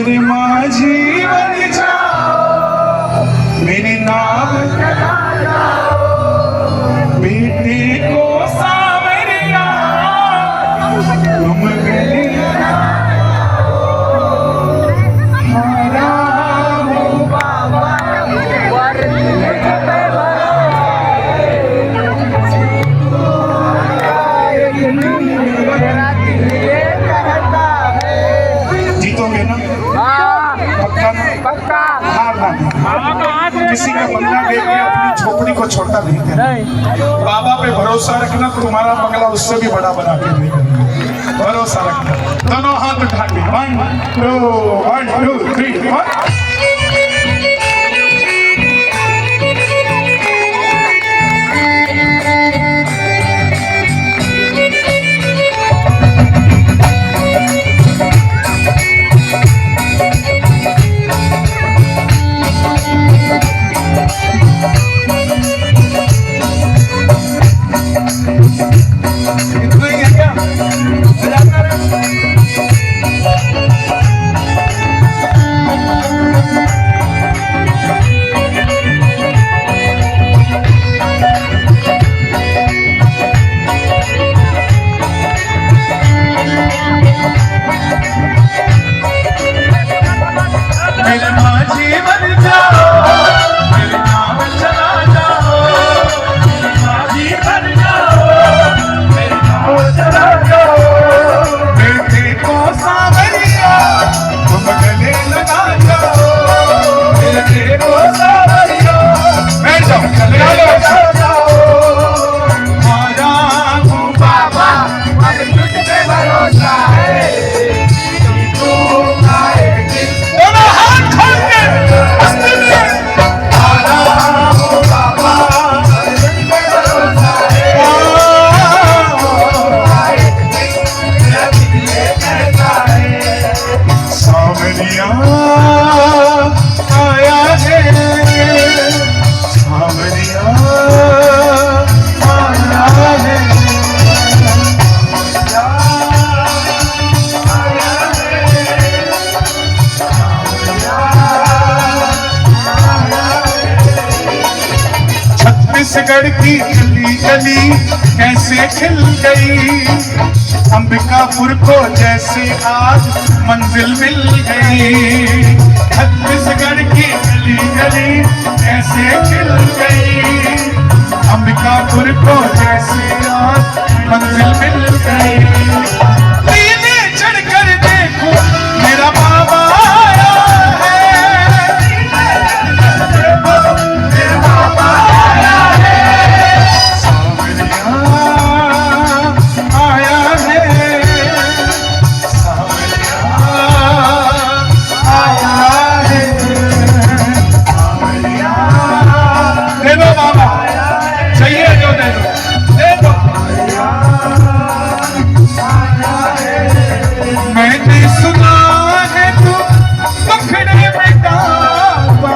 मेरे माझी बन जाओ, मेरे नाम बेटे को सावरिया तुम गले हारा हो बाबा जीतोगे ना? पक्का ना? पक्का। हार ना किसी का बंगला देख के अपनी झोपड़ी को छोटा नहीं करना। बाबा पे भरोसा रखना, तुम्हारा बंगला उससे भी बड़ा बना के देगा। भरोसा रखना। दोनों हाथ उठा के 1 2 3 4 मेरे माझी बन जाओ, मेरे नाम चला जाओ, मेरे माझी बन जाओ, मेरे नाम चला जाओ, बेटे को सावरिया तुम गले लगा जाओ, बेटे को सावरिया बैठ जाओ गले लगा जाओ, मारा हूँ बाबा अब तुझ पे भरोसा है, छत्तीसगढ़ की गली गली कैसे खिल गई, अंबिकापुर को जैसे आज मंजिल मिल गई, छत्तीसगढ़ की गली गली कैसे खिल गई, अंबिकापुर को जैसे आज मंजिल मिल गई, नीले चढ़कर देखो मेरा बाबा आया है, मेरा बाबा आया है, आया है, आया है, दे दो बाबा, चाहिए जो दे दो, दे दो। मैंने सुना है तू पखड़े में डाबा,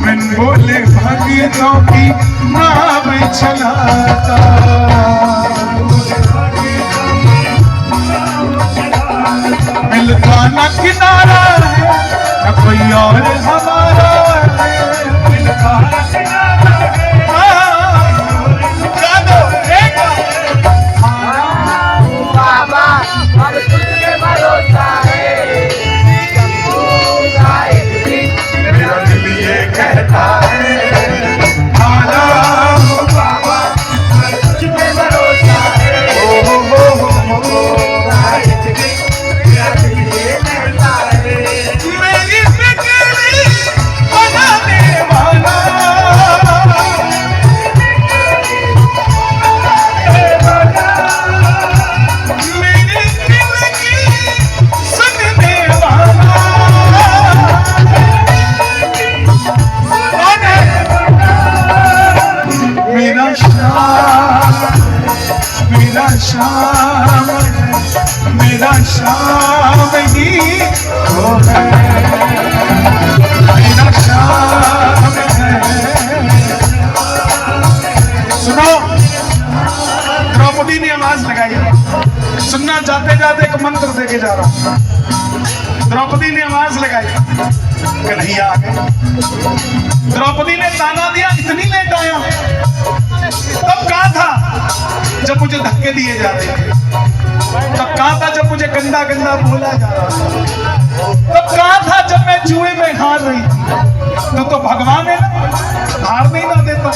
मन बोले भागीरों की नाव चलाता, मिलता न किनारा है न कोई और हमारा है, मिलता न किनारा है, गा दो एक बाबा अब तुझ पे भरोसा है, मेरा दिल ये कहता है, आला हो बाबा तुझ पे भरोसा है, ओ मेरी फिक्री बनाने वाला, मेरी दिल की सुनने वाला, मेरा शाम मेरा शाम मेरा शाम ही हो है, मेरा शाम है। सुनो द्रौपदी द्रौपदी ने आवाज लगाई। सुनना जाते जाते एक मंत्र देके जा रहा हूं। द्रौपदी ने आवाज लगाई, कन्हैया आ गए। द्रौपदी ने ताना दिया, इतनी लेट आया। तब कहा था जब मुझे धक्के दिए जा रहे थे, तब कहा था जब मुझे गंदा गंदा बोला जा रहा था, तब कहा था जब मैं जुए में हार रही थी। तो भगवान है ना, हार नहीं ना देता।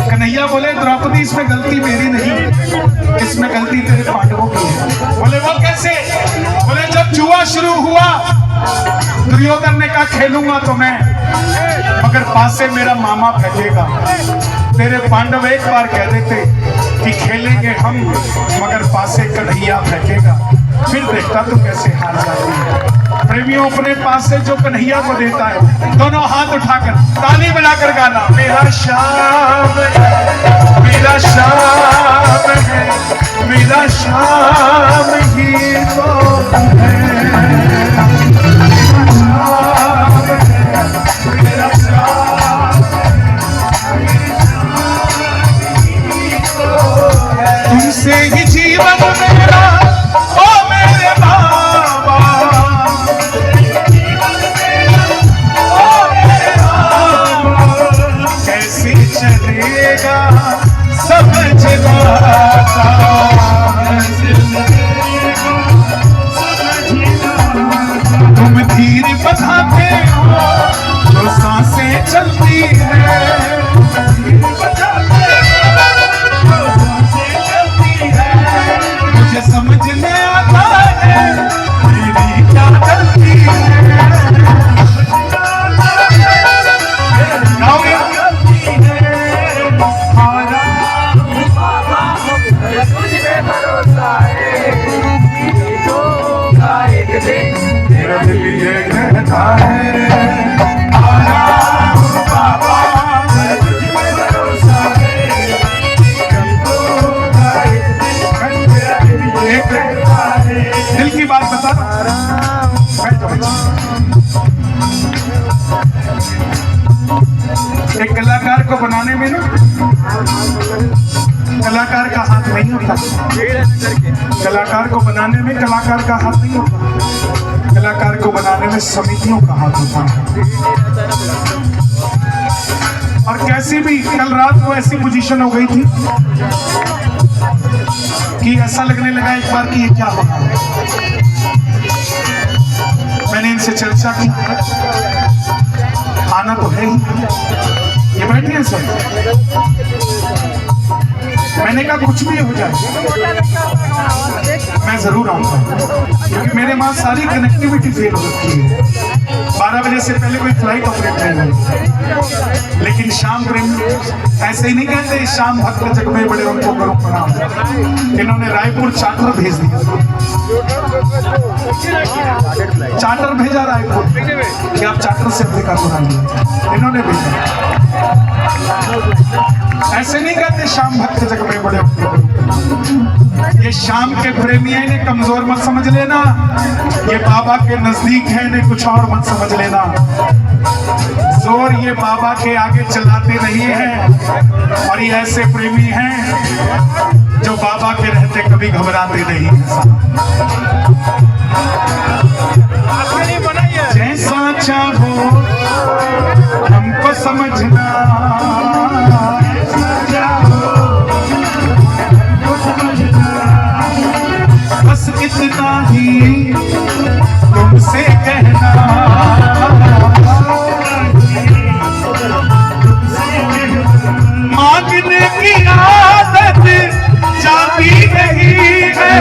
कन्हैया बोले द्रौपदी इसमें गलती मेरी नहीं, इसमें गलती तेरे पांडवों की है। बोले वो कैसे? बोले जब जुआ शुरू हुआ, दुर्योधन ने कहा खेलूंगा तो मैं, मगर पास से मेरा मामा फेंकेगा। तेरे पांडव एक बार कह देते कि खेलेंगे हम, मगर पास से कन्हैया फेंकेगा, फिर देखता तो कैसे हार जाती है। प्रेमियों अपने पास से जो कन्हैया को देता है, दोनों हाथ उठाकर ताली बनाकर गाना, मेरा श्याम है, मेरा श्याम है, मेरा श्याम ही तो है, मेरा श्याम है, तुमसे ही जीवन मेरा, ओ मेरे बाबा, कैसे चलेगा समझ आता, तुम धीर बधाते हो तो सांसें चलती है, मुझे समझ में आता है मेरी क्या गलती है। मेरा दिल ये कहता है दिल की बात बता। एक कलाकार को बनाने में ना कलाकार का हाथ नहीं होता, कलाकार को बनाने में कलाकार का हाथ नहीं होता, कलाकार को बनाने में समितियों का हाथ होता है। और कैसी भी कल रात को ऐसी पोजीशन हो गई थी कि ऐसा लगने लगा एक बार कि ये क्या होगा। मैंने इनसे चर्चा की, आना तो है ही, ये बैठे हैं सब। मैंने कहा कुछ भी हो जाए मैं जरूर आऊंगा, क्योंकि मेरे वहां सारी कनेक्टिविटी फेल हो रखी है। 12 बजे से पहले कोई फ्लाइट ऑपरेट नहीं हुई। लेकिन शाम प्रेम ऐसे ही नहीं कहते शाम भक्त जग में बड़े उनको करो प्रणाम। इन्होंने रायपुर चार्टर भेज दिया, चार्टर भेजा रायपुर कि आप चार्टर से अफ्रीका को आइए, इन्होंने भेजा। ऐसे नहीं कहते शाम भक्त जग में बड़े, ये शाम के प्रेमी है, इन्हें कमजोर मत समझ लेना, ये बाबा के नजदीक है, इन्हें कुछ और मत समझ लेना। जोर ये बाबा के आगे चलाते नहीं है, और ये ऐसे प्रेमी हैं जो बाबा के रहते कभी घबराते नहीं। जैसा चाहो हमको समझना, बस इतना ही तुमसे कहना, मांगने की आदत जाती नहीं है,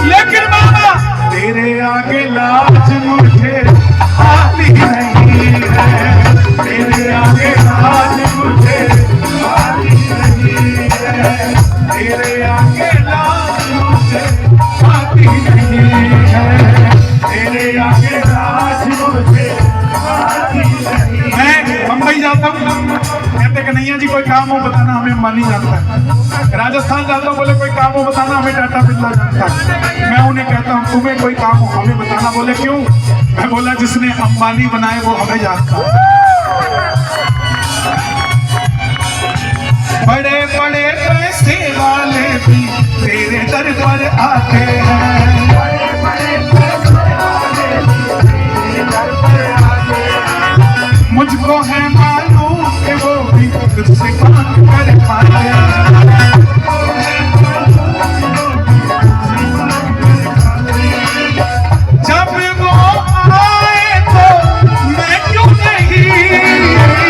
लेकिन बाबा तेरे आगे लाज मुझे आती नहीं है, तेरे आगे लाज मुझे आती नहीं है, तेरे आगे लाज मुझे आती नहीं है, तेरे आगे लाज मुझे आती नहीं। मैं मुंबई जाता हूँ, कहते कन्हैया जी कोई काम हो बताना, हमें अंबानी जानता है। राजस्थान जाता हूँ, बोले कोई काम हो बताना, हमें टाटा बिरला जानता है। मैं उन्हें कहता हूँ तुम्हें कोई काम हो हमें बताना, बोले क्यों? मैं बोला जिसने अंबानी बनाए वो हमें जानता है। बड़े पैसे वाले भी तेरे दर पर आते हैं।